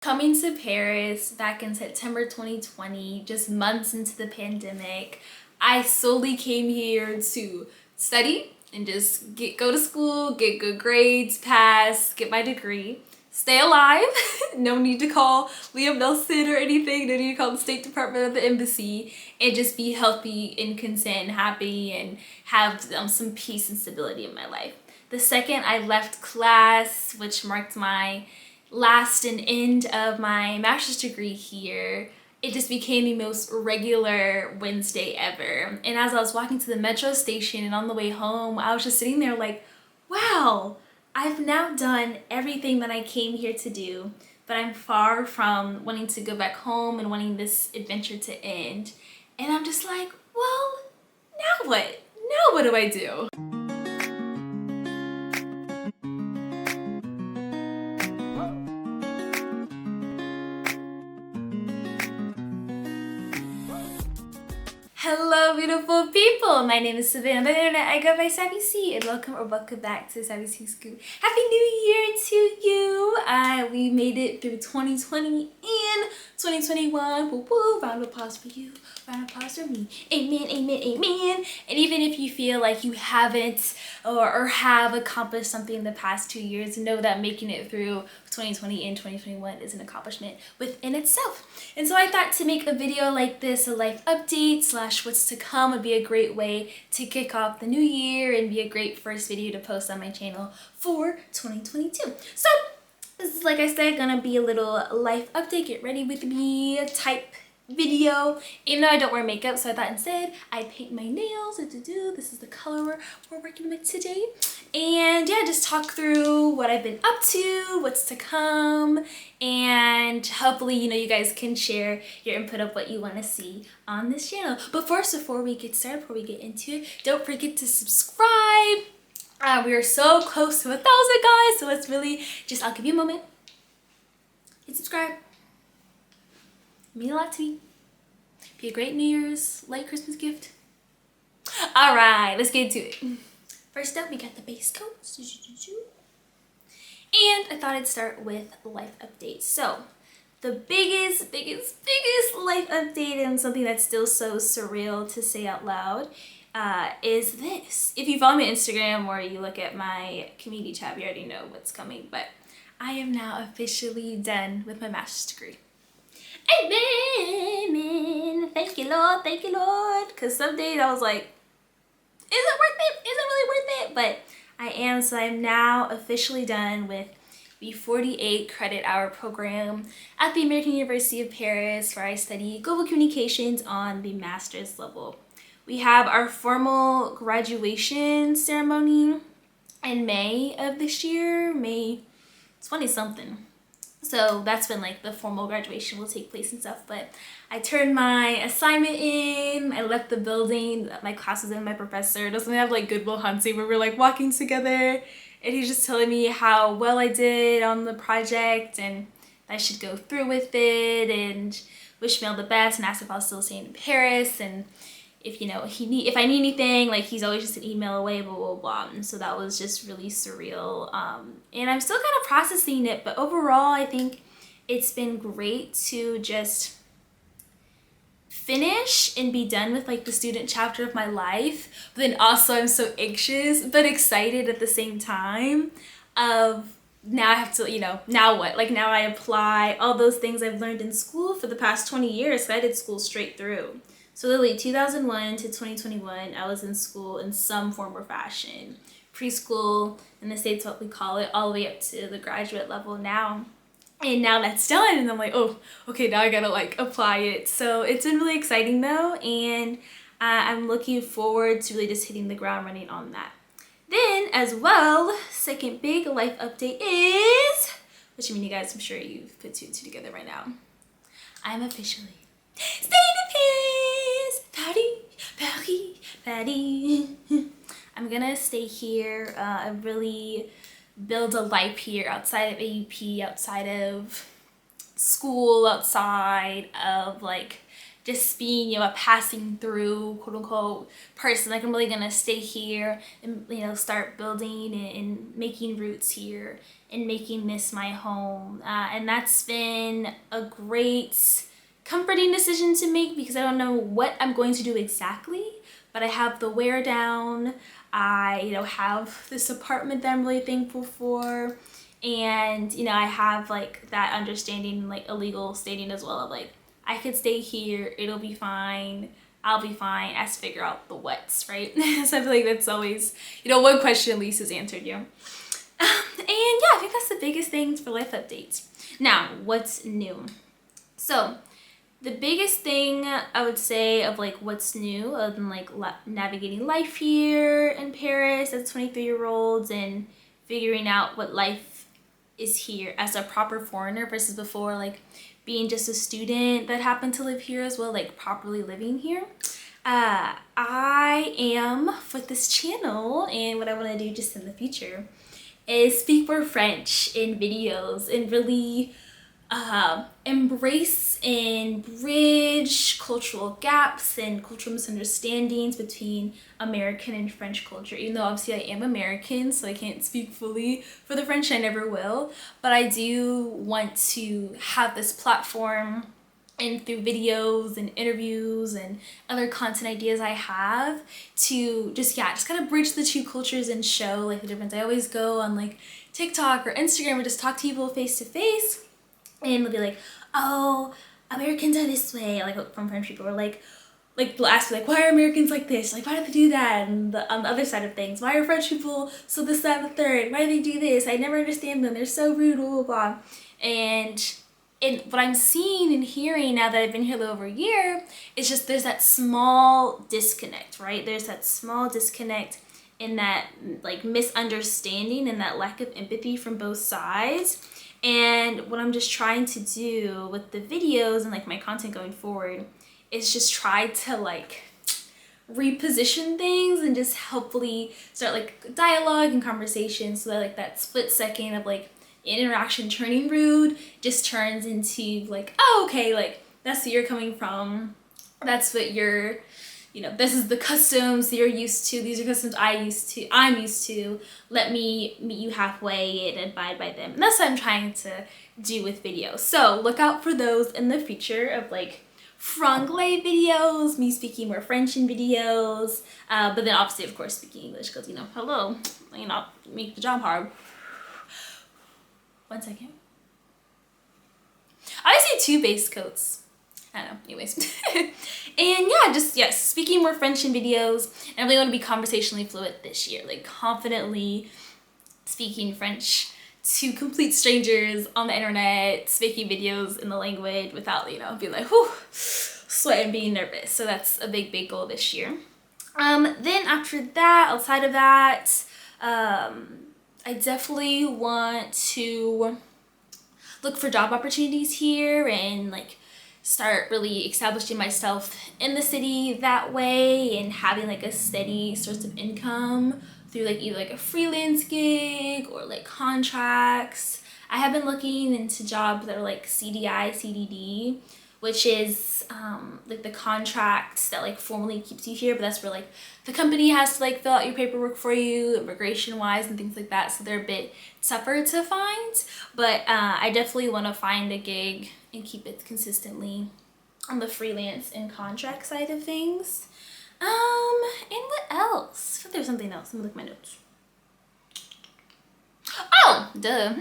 Coming to Paris back in September 2020, just months into the pandemic, I solely came here to study and just go to school, get good grades, pass, get my degree, stay alive. No need to call Liam Nelson or anything. No need to call the State Department or the embassy, and just be healthy and content and happy and have some peace and stability in my life. The second I left class, which marked my last and end of my master's degree here, it just became the most regular Wednesday ever. And as I was walking to the metro station and on the way home, I was just sitting there like, wow, I've now done everything that I came here to do, but I'm far from wanting to go back home and wanting this adventure to end. And I'm just like, well, now what? Now what do I do? Hello beautiful people, my name is Savannah, on the internet I go by Savvy C, and welcome back to Savvy C Scoop. Happy New Year to you! We made it through 2020 and 2021, woo woo, round of applause for you, round of applause for me, amen, amen, amen. And even if you feel like you haven't or have accomplished something in the past 2 years, know that making it through 2020 and 2021 is an accomplishment within itself. And so I thought to make a video like this, a life update / what's to come, would be a great way to kick off the new year and be a great first video to post on my channel for 2022. So this is, like I said, gonna be a little life update, get ready with me type video, even though I don't wear makeup, so I thought instead I'd paint my nails. This is the color we're working with today, and yeah, just talk through what I've been up to, what's to come, and hopefully you guys can share your input of what you want to see on this channel. But first, before we get started, before we get into it, don't forget to subscribe. We are so close to 1,000 guys, so let's really just, I'll give you a moment, hit subscribe. It means a lot to me. Be a great New Year's, late Christmas gift. All right, let's get into it. First up, we got the base coat. And I thought I'd start with life updates. So the biggest life update, and something that's still so surreal to say out loud, is this. If you follow me on Instagram or you look at my community tab, you already know what's coming, but I am now officially done with my master's degree. Amen. Thank you, Lord. Thank you, Lord. Because some days I was like, is it worth it? Is it really worth it? But I am, so I'm now officially done with the 48 credit hour program at the American University of Paris, where I study global communications on the master's level. We have our formal graduation ceremony in May of this year, May 20 something. So that's when like the formal graduation will take place and stuff. But I turned my assignment in, I left the building that my class was in, my professor doesn't have like Goodwill Hunting where we're like walking together, and he's just telling me how well I did on the project and I should go through with it, and wish me all the best, and asked if I was still staying in Paris, and if if I need anything, like he's always just an email away, blah blah blah. And so that was just really surreal, and I'm still kind of processing it, but overall I think it's been great to just finish and be done with like the student chapter of my life. But then also I'm so anxious but excited at the same time of now I have to, now what? Like now I apply all those things I've learned in school for the past 20 years. So I did school straight through. So literally 2001 to 2021, I was in school in some form or fashion. Preschool, in the States what we call it, all the way up to the graduate level now. And now that's done, and I'm like, oh, okay, now I gotta like apply it. So it's been really exciting though, and I'm looking forward to really just hitting the ground running on that. Then as well, second big life update is, which I mean you guys, I'm sure you've put two and two together right now. I'm officially staying in Paris. I'm gonna stay here and really build a life here outside of AUP, outside of school, outside of like just being, a passing through, quote unquote, person. Like, I'm really gonna stay here and, start building and making roots here and making this my home. And that's been a great, comforting decision to make because I don't know what I'm going to do exactly, but I have the wear down. I, have this apartment that I'm really thankful for. And, I have like that understanding, like a legal standing as well of like, I could stay here, it'll be fine, I'll be fine, as to figure out the what's, right? So I feel like that's always, one question at least is answered, And yeah, I think that's the biggest things for life updates. Now, what's new? So, the biggest thing I would say of like what's new other than like navigating life here in Paris as 23-year-olds and figuring out what life is here as a proper foreigner versus before like being just a student that happened to live here as well, like properly living here. I am with this channel, and what I want to do just in the future is speak more French in videos and really embrace and bridge cultural gaps and cultural misunderstandings between American and French culture. Even though obviously I am American, so I can't speak fully for the French, I never will. But I do want to have this platform and through videos and interviews and other content ideas I have to just kind of bridge the two cultures and show like the difference. I always go on like TikTok or Instagram or just talk to people face to face, and they'll be like, oh, Americans are this way, like from French people, or like they'll ask me like, why are Americans like this? Like, why do they do that? And on the other side of things, why are French people so this, that, and the third? Why do they do this? I never understand them. They're so rude, blah, blah, blah. And what I'm seeing and hearing now that I've been here a little over a year, is just there's that small disconnect, right? There's that small disconnect in that like misunderstanding and that lack of empathy from both sides. And what I'm just trying to do with the videos and like my content going forward is just try to like reposition things and just hopefully start like dialogue and conversation so that like that split second of like interaction turning rude just turns into like, oh, okay, like that's where you're coming from, that's what you're, this is the customs you're used to, these are customs I'm used to, let me meet you halfway and abide by them. And that's what I'm trying to do with videos. So look out for those in the future of like franglais videos, me speaking more French in videos, but then obviously of course speaking English because hello, make the job hard. 1 second. I see 2 base coats. I don't know, anyways. And yeah, speaking more French in videos. And I really want to be conversationally fluent this year, like confidently speaking French to complete strangers on the internet, speaking videos in the language without, being like, whew, sweating, being nervous. So that's a big, big goal this year. Then after that, outside of that, I definitely want to look for job opportunities here and like start really establishing myself in the city that way and having like a steady source of income through like either like a freelance gig or like contracts. I have been looking into jobs that are like CDI, CDD, which is like the contract that like formally keeps you here, but that's where like the company has to like fill out your paperwork for you, immigration wise and things like that, so they're a bit tougher to find. But I definitely want to find a gig and keep it consistently on the freelance and contract side of things. And what else? I thought there was something else. Let me look at my notes. Oh, duh.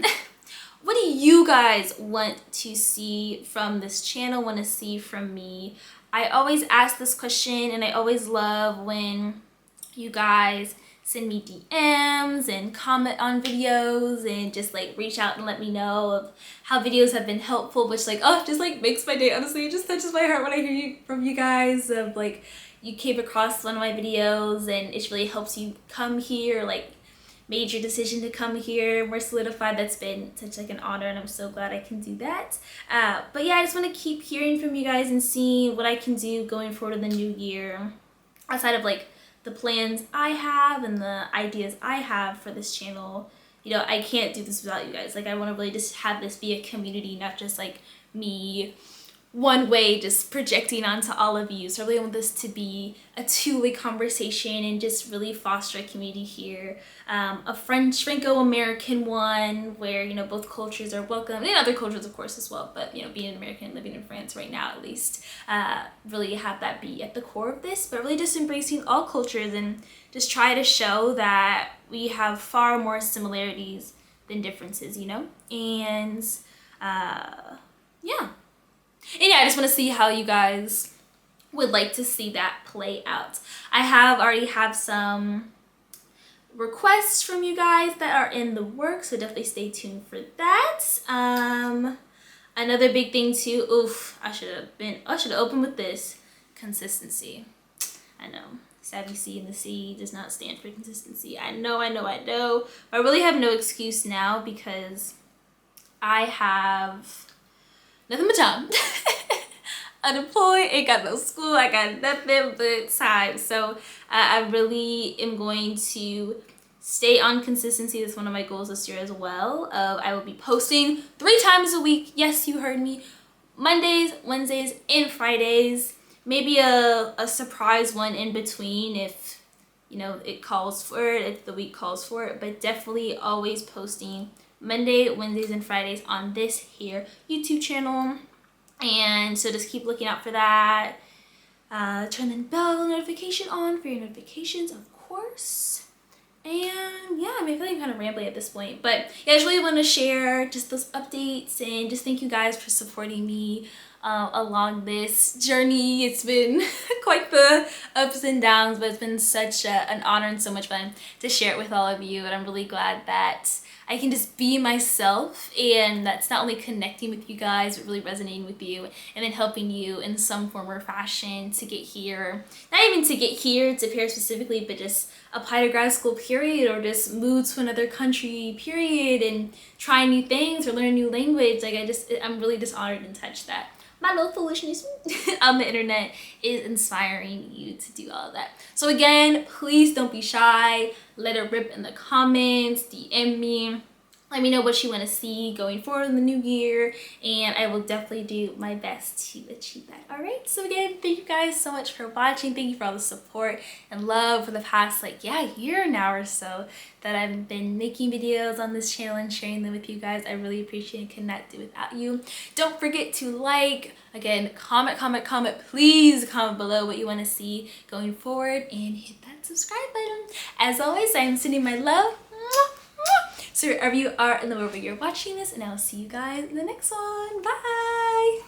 What do you guys want to see from this channel, want to see from me? I always ask this question, and I always love when you guys send me DMs and comment on videos and just like reach out and let me know of how videos have been helpful, which like, oh, just like makes my day. Honestly, it just touches my heart when I hear from you guys of like you came across one of my videos and it really helps you come here, like made your decision to come here more solidified. That's been such like an honor, and I'm so glad I can do that. But yeah, I just want to keep hearing from you guys and see what I can do going forward in the new year outside of like the plans I have and the ideas I have for this channel. I can't do this without you guys. Like I want to really just have this be a community, not just like me one way just projecting onto all of you. So I really want this to be a two-way conversation and just really foster a community here. A Franco-American one where, you know, both cultures are welcome, and other cultures of course as well, but you know, being an American and living in France right now at least, really have that be at the core of this, but really just embracing all cultures and just try to show that we have far more similarities than differences, you know? And yeah. And yeah, I just want to see how you guys would like to see that play out. I already have some requests from you guys that are in the works, so definitely stay tuned for that. Another big thing too, I should have opened with this. Consistency. I know. Savvy C in the C does not stand for consistency. I know. But I really have no excuse now because I have nothing but time. Unemployed, ain't got no school, I got nothing but time. So I really am going to stay on consistency. That's one of my goals this year as well. I will be posting 3 times a week. Yes, you heard me. Mondays, Wednesdays, and Fridays. Maybe a surprise one in between if, you know, it calls for it, if the week calls for it. But definitely always posting Monday, Wednesdays, and Fridays on this here YouTube channel. And so just keep looking out for that. Turn the bell notification on for your notifications, of course. And yeah, I mean, I feel like I'm kind of rambling at this point, but yeah, I just really want to share just those updates and just thank you guys for supporting me along this journey. It's been quite the ups and downs, but it's been such an honor and so much fun to share it with all of you. And I'm really glad that I can just be myself, and that's not only connecting with you guys, but really resonating with you and then helping you in some form or fashion to get here. Not even to get here to Paris specifically, but just apply to grad school period, or just move to another country period and try new things or learn a new language. Like I'm really just honored and touched that my little foolishness on the internet is inspiring you to do all of that. So again, please don't be shy. Let it rip in the comments, DM me. Let me know what you want to see going forward in the new year, and I will definitely do my best to achieve that. All right, so again, thank you guys so much for watching. Thank you for all the support and love for the past year now or so that I've been making videos on this channel and sharing them with you guys. I really appreciate and cannot do without you. Don't forget to comment, please comment below what you want to see going forward, and hit that subscribe button. As always, I'm sending my love. So wherever you are in the world where you're watching this, and I'll see you guys in the next one. Bye!